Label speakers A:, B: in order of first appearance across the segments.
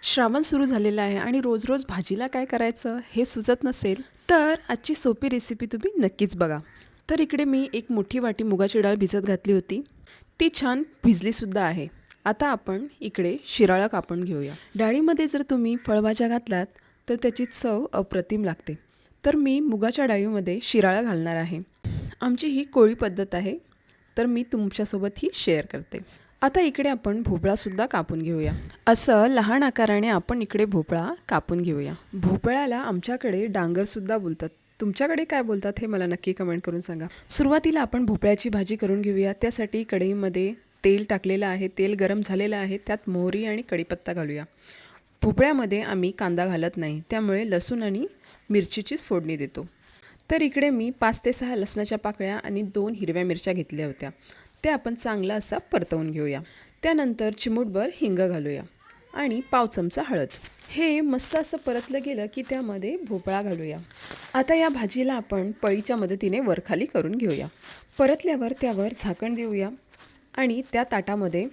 A: श्रावण सुरू झालेला आहे आणि रोज रोज भाजीला काय करायचं हे सुचत नसेल तर आजची सोपी रेसिपी तुम्ही नक्कीच बघा. तर इकडे मी एक मोठी वाटी मुगाची डाळ भिजत घातली होती. ती छान भिजलीसुद्धा आहे. आता आपण इकडे शिराळा कापून घेऊया. डाळीमध्ये जर तुम्ही फळभाज्या घातलात तर त्याची चव अप्रतिम लागते. तर मी मुगाच्या डाळीमध्ये शिराळा घालणार आहे. आमची ही कोळी पद्धत आहे, तर मी तुमच्यासोबत ही शेअर करते. आता इकडे आपण भोपळासुद्धा कापून घेऊया. असं लहान आकाराने आपण इकडे भोपळा कापून घेऊया. भोपळ्याला आमच्याकडे डांगरसुद्धा बोलतात. तुमच्याकडे काय बोलतात हे मला नक्की कमेंट करून सांगा. सुरुवातीला आपण भोपळ्याची भाजी करून घेऊया. त्यासाठी कढईमध्ये तेल टाकलेलं आहे. तेल गरम झालेलं आहे. त्यात मोहरी आणि कढीपत्ता घालूया. भोपळ्यामध्ये आम्ही कांदा घालत नाही, त्यामुळे लसूण आणि मिरचीचीच फोडणी देतो. तर इकडे मी 5 ते 6 लसणाच्या पाकळ्या आणि 2 हिरव्या मिरच्या घेतल्या होत्या. त्या आपण चांगला असा परतवून घेऊया. त्यानंतर चिमूटभर हिंग घालूया आणि पाव चमचा हळद. हे मस्त असं परतलं गेलं की त्यामध्ये भोपळा घालूया. आता या भाजीला आपण पळीच्या मदतीने वरखाली करून घेऊया. परतल्यावर त्यावर झाकण देऊया आणि त्या ताटामध्ये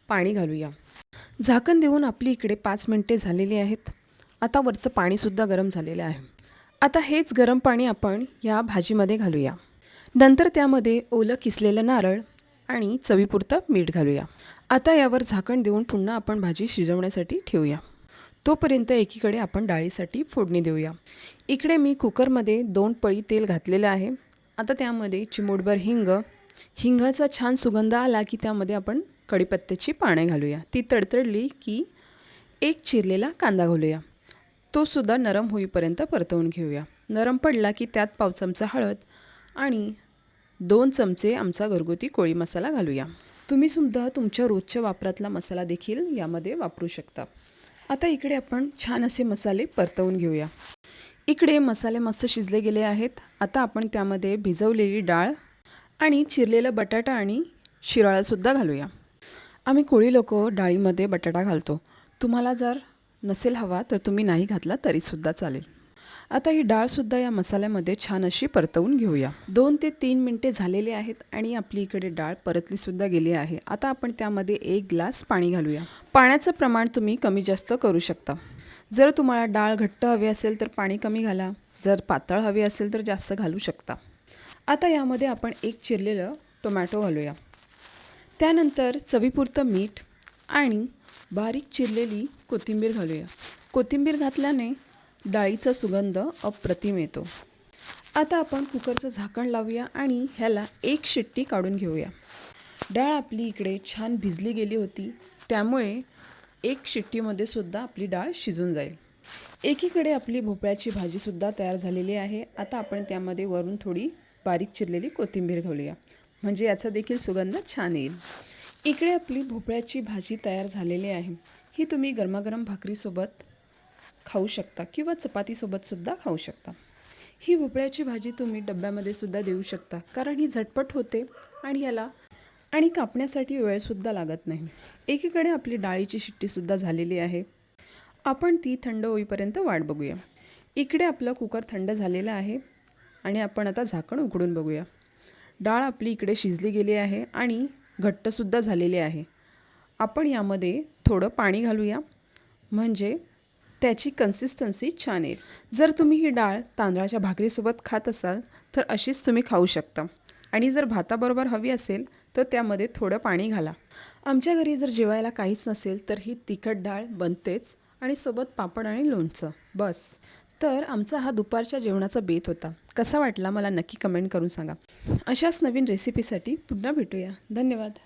A: पाणी घालूया. झाकण देऊन आपली इकडे 5 मिनिटे झालेली आहेत. आता वरचं पाणीसुद्धा गरम झालेलं आहे. आता हेच गरम पाणी आपण या भाजीमध्ये घालूया. नंतर त्यामध्ये ओलं किसलेलं नारळ आणि चवीपुरतं मीठ घालूया. आता यावर झाकण देऊन पुन्हा आपण भाजी शिजवण्यासाठी ठेवूया. तोपर्यंत एकीकडे आपण डाळीसाठी फोडणी देऊया. इकडे मी कुकरमध्ये 2 पळी तेल घातलेलं आहे. आता त्यामध्ये चिमूटभर हिंगाचा छान सुगंध आला की त्यामध्ये आपण कढीपत्त्याची पाने घालूया. ती तडतडली की एक चिरलेला कांदा घालूया. तो सुद्धा नरम होईपर्यंत परतवून घेऊया. नरम पडला की त्यात पाव चमचा हळद आणि 2 चमचे आमचा घरगुती कोळी मसाला घालूया. तुम्ही सुद्धा तुमच्या रोजच्या वापरातला मसाला देखील यामध्ये वापरू शकता. आता इकडे आपण छान असे मसाले परतवून घेऊया. इकडे मसाले मस्त शिजले गेले आहेत. आता आपण त्यामध्ये भिजवलेली डाळ आणि चिरलेला बटाटा आणि शिराळासुद्धा घालूया. आम्ही कोळी लोक डाळीमध्ये बटाटा घालतो. तुम्हाला जर नसेल हवा तर तुम्ही नाही घातला तरीसुद्धा चालेल. आता ही डाळसुद्धा या मसाल्यामध्ये छान अशी परतवून घेऊया. 2 ते 3 मिनिटे झालेले आहेत आणि आपली इकडे डाळ परतलीसुद्धा गेली आहे. आता आपण त्यामध्ये 1 ग्लास पाणी घालूया. पाण्याचं प्रमाण तुम्ही कमी जास्त करू शकता. जर तुम्हाला डाळ घट्ट हवी असेल तर पाणी कमी घाला. जर पातळ हवी असेल तर जास्त घालू शकता. आता यामध्ये आपण 1 चिरलेलं टोमॅटो घालूया. त्यानंतर चवीपुरतं मीठ आणि बारीक चिरलेली कोथिंबीर घालूया. कोथिंबीर घातल्याने डाळीचा सुगंध अप्रतिम येतो. आता आपण कुकरचं झाकण लावूया आणि ह्याला 1 शिट्टी काढून घेऊया. डाळ आपली इकडे छान भिजली गेली होती, त्यामुळे 1 शिट्टीमध्ये सुद्धा आपली डाळ शिजून जाईल. एकीकडे आपली भोपळ्याची भाजीसुद्धा तयार झालेली आहे. आता आपण त्यामध्ये वरून थोडी बारीक चिरलेली कोथिंबीर घालूया, म्हणजे याचा देखील सुगंध छान येईल. इकडे आपली भोपळ्याची भाजी तयार झालेली आहे. ही तुम्ही गरमागरम भाकरीसोबत खाऊ शकता किंवा चपातीसोबतसुद्धा खाऊ शकता. ही भोपळ्याची भाजी तुम्ही डब्यामध्ये सुद्धा देऊ शकता, कारण ही झटपट होते आणि कापण्यासाठी वेळसुद्धा लागत नाही. एकीकडे आपली डाळीची शिट्टीसुद्धा झालेली आहे. आपण ती थंड होईपर्यंत वाट बघूया. इकडे आपलं कुकर थंड झालेलं आहे आणि आपण आता झाकण उघडून बघूया. डाळ आपली इकडे शिजली गेली आहे आणि घट्टसुद्धा झालेली आहे. आपण यामध्ये थोडं पाणी घालूया, म्हणजे त्याची कन्सिस्टन्सी छान येईल. जर तुम्ही ही डाळ तांदळाच्या भाकरीसोबत खात असाल तर अशीच तुम्ही खाऊ शकता आणि जर भाताबरोबर हवी असेल तर त्यामध्ये थोडं पाणी घाला. आमच्या घरी जर जेवायला काहीच नसेल तर ही तिखट डाळ बनतेच आणि सोबत पापड आणि लोणचं बस. तर आमचा हा दुपारच्या जेवणाचा बेत होता. कसा वाटला मला नक्की कमेंट करून सांगा. अशाच नवीन रेसिपीसाठी पुन्हा भेटूया. धन्यवाद.